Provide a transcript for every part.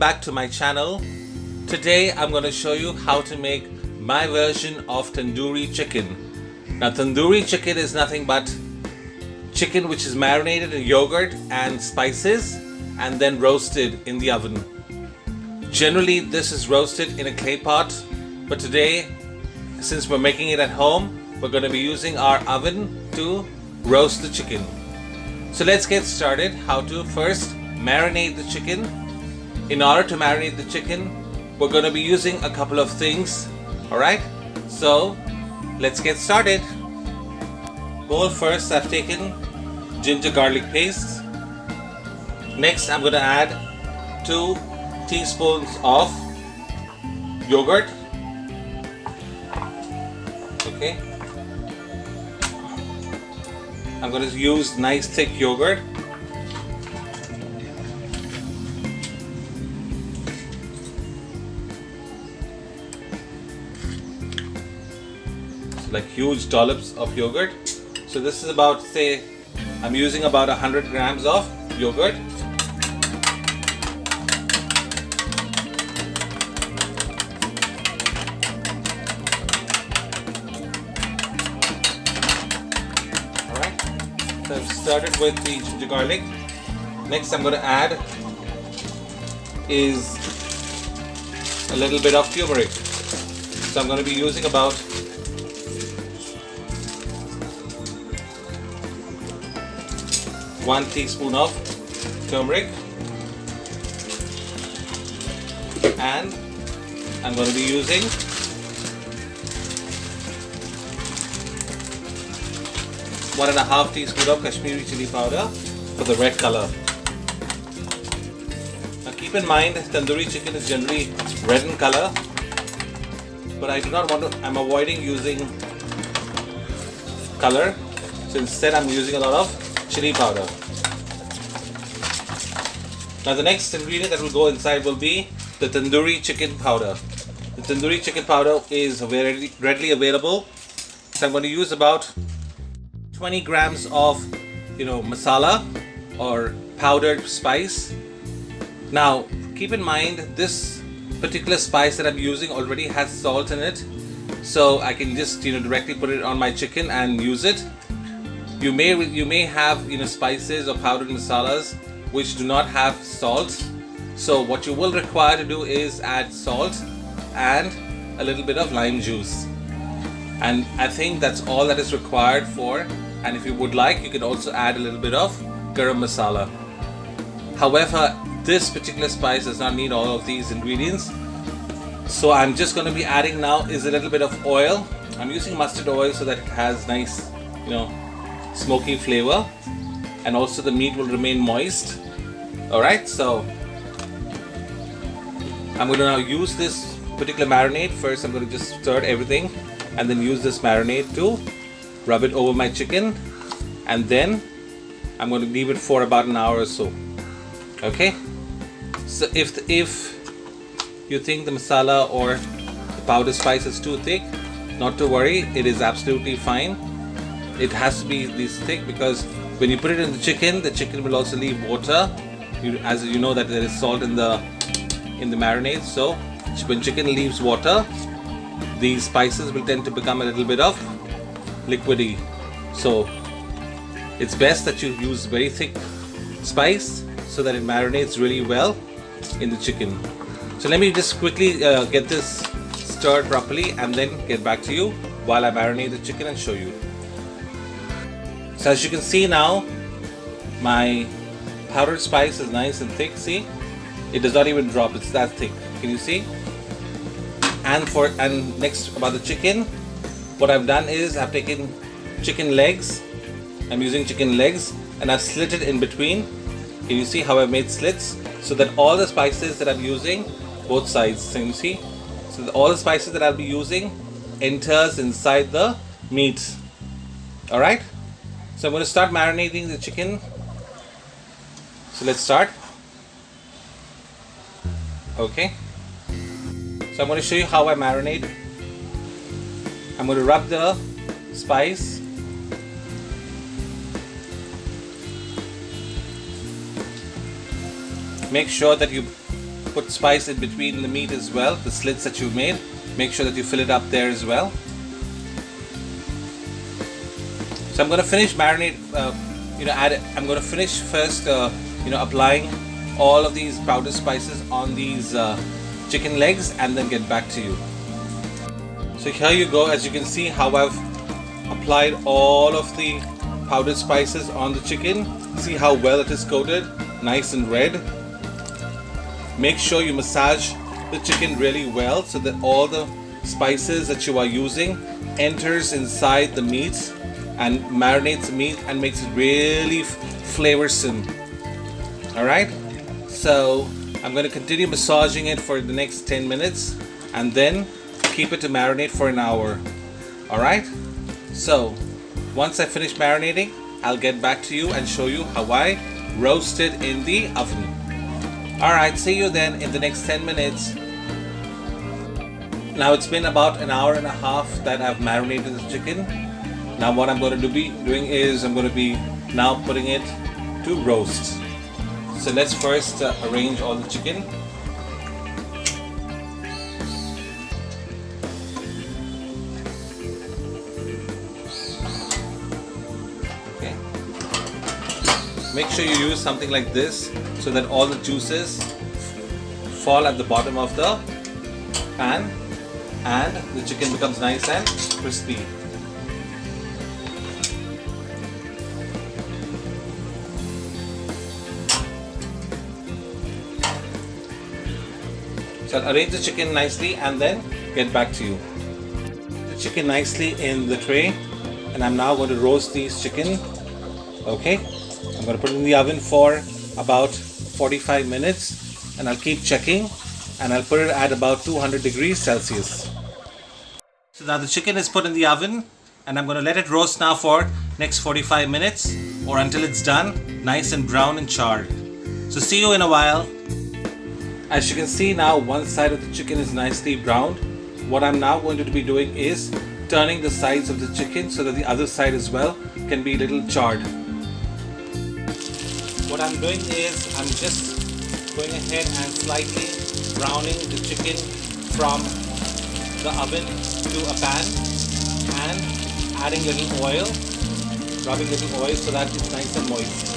back to my channel. Today I'm going to show you how to make my version of tandoori chicken. Now tandoori chicken is nothing but chicken which is marinated in yogurt and spices and then roasted in the oven. Generally this is roasted in a clay pot, but today, since we're making it at home, we're going to be using our oven to roast the chicken. So let's get started. How to first marinate the chicken. In order to marinate the chicken, we're going to be using a couple of things. Alright, so let's get started. Bowl first, I've taken ginger garlic paste. Next I'm going to add 2 teaspoons of yogurt. Okay, I'm going to use nice thick yogurt. So like huge dollops of yogurt. So this is about, say, I'm using about 100 grams of yogurt. So I've started with the ginger garlic. Next I'm going to add is a little bit of turmeric. So I'm going to be using about 1 teaspoon of turmeric, and I'm going to be using 1.5 teaspoon of Kashmiri chili powder for the red color. Now keep in mind, tandoori chicken is generally red in color, but I do not want to, I'm avoiding using color, so instead I'm using a lot of chili powder. Now the next ingredient that will go inside will be the tandoori chicken powder. The tandoori chicken powder is very readily available, so I'm going to use about 20 grams of masala or powdered spice. Now keep in mind, this particular spice that I'm using already has salt in it, so I can just directly put it on my chicken and use it. You may have spices or powdered masalas which do not have salt, so what you will require to do is add salt and a little bit of lime juice, and I think that's all that is required for. And if you would like, you can also add a little bit of garam masala. However, this particular spice does not need all of these ingredients, so I'm just going to be adding now is a little bit of oil. I'm using mustard oil so that it has nice smoky flavor, and also the meat will remain moist. Alright, so I'm going to now use this particular marinade. First I'm going to just stir everything and then use this marinade to rub it over my chicken, and then I'm going to leave it for about an hour or so. Okay, so if you think the masala or the powder spice is too thick, not to worry, it is absolutely fine. It has to be this thick because when you put it in the chicken will also leave water. As you know that there is salt in the marinade, so when chicken leaves water, these spices will tend to become a little bit of liquidy. So it's best that you use very thick spice so that it marinates really well in the chicken. So let me just quickly get this stirred properly and then get back to you while I marinate the chicken and show you. So as you can see now, my powdered spice is nice and thick. See, it does not even drop, it's that thick. Can you see? And next about the chicken, what I've done is I've taken chicken legs. I'm using chicken legs and I've slit it in between. Can you see how I've made slits so that all the spices that I'm using, both sides, can you see? So that all the spices that I'll be using enters inside the meat. Alright, so I'm going to start marinating the chicken. So let's start. Okay, so I'm going to show you how I marinate. I'm going to rub the spice Make sure that you put spice in between the meat as well, the slits that you made. Make sure that you fill it up there as well. So I'm going to finish marinate, I'm going to finish first, applying all of these powdered spices on these chicken legs and then get back to you. So here you go. As you can see how I've applied all of the powdered spices on the chicken. See how well it is coated, nice and red. Make sure you massage the chicken really well so that all the spices that you are using enters inside the meat and marinates the meat and makes it really flavorsome. Alright, so I'm going to continue massaging it for the next 10 minutes and then keep it to marinate for an hour. Alright, so once I finish marinating, I'll get back to you and show you how I roast it in the oven. Alright, see you then in the next 10 minutes. Now it's been about an hour and a half that I've marinated the chicken. Now what I'm going to be doing is I'm going to be now putting it to roast. So let's first arrange all the chicken. Okay. Make sure you use something like this so that all the juices fall at the bottom of the pan and the chicken becomes nice and crispy. So I'll arrange the chicken nicely and then get back to you. The chicken nicely in the tray, and I'm now going to roast these chicken. Okay, I'm going to put it in the oven for about 45 minutes and I'll keep checking, and I'll put it at about 200 degrees Celsius. So now the chicken is put in the oven and I'm going to let it roast now for next 45 minutes or until it's done, nice and brown and charred. So see you in a while. As you can see now, one side of the chicken is nicely browned. What I'm now going to be doing is turning the sides of the chicken so that the other side as well can be a little charred. What I'm doing is I'm just going ahead and slightly browning the chicken from the oven to a pan and adding little oil, rubbing little oil so that it's nice and moist.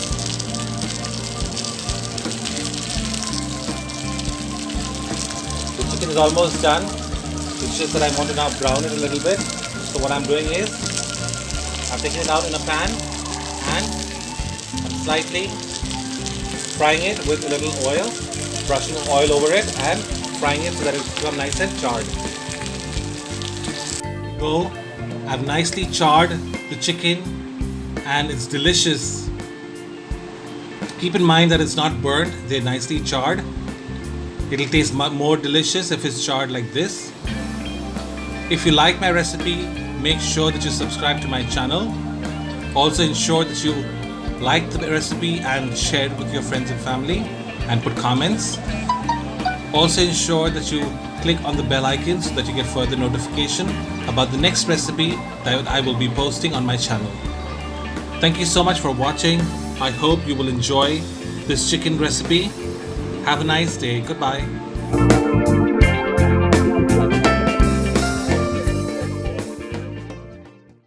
The chicken is almost done. It's just that I want to now brown it a little bit. So what I'm doing is I'm taking it out in a pan and I'm slightly frying it with a little oil, brushing oil over it and frying it so that it becomes nice and charred. So I've nicely charred the chicken and it's delicious. Keep in mind that it's not burnt, they're nicely charred. It'll taste more delicious if it's charred like this. If you like my recipe, make sure that you subscribe to my channel. Also ensure that you like the recipe and share it with your friends and family and put comments. Also ensure that you click on the bell icon so that you get further notification about the next recipe that I will be posting on my channel. Thank you so much for watching. I hope you will enjoy this chicken recipe. Have a nice day. Goodbye.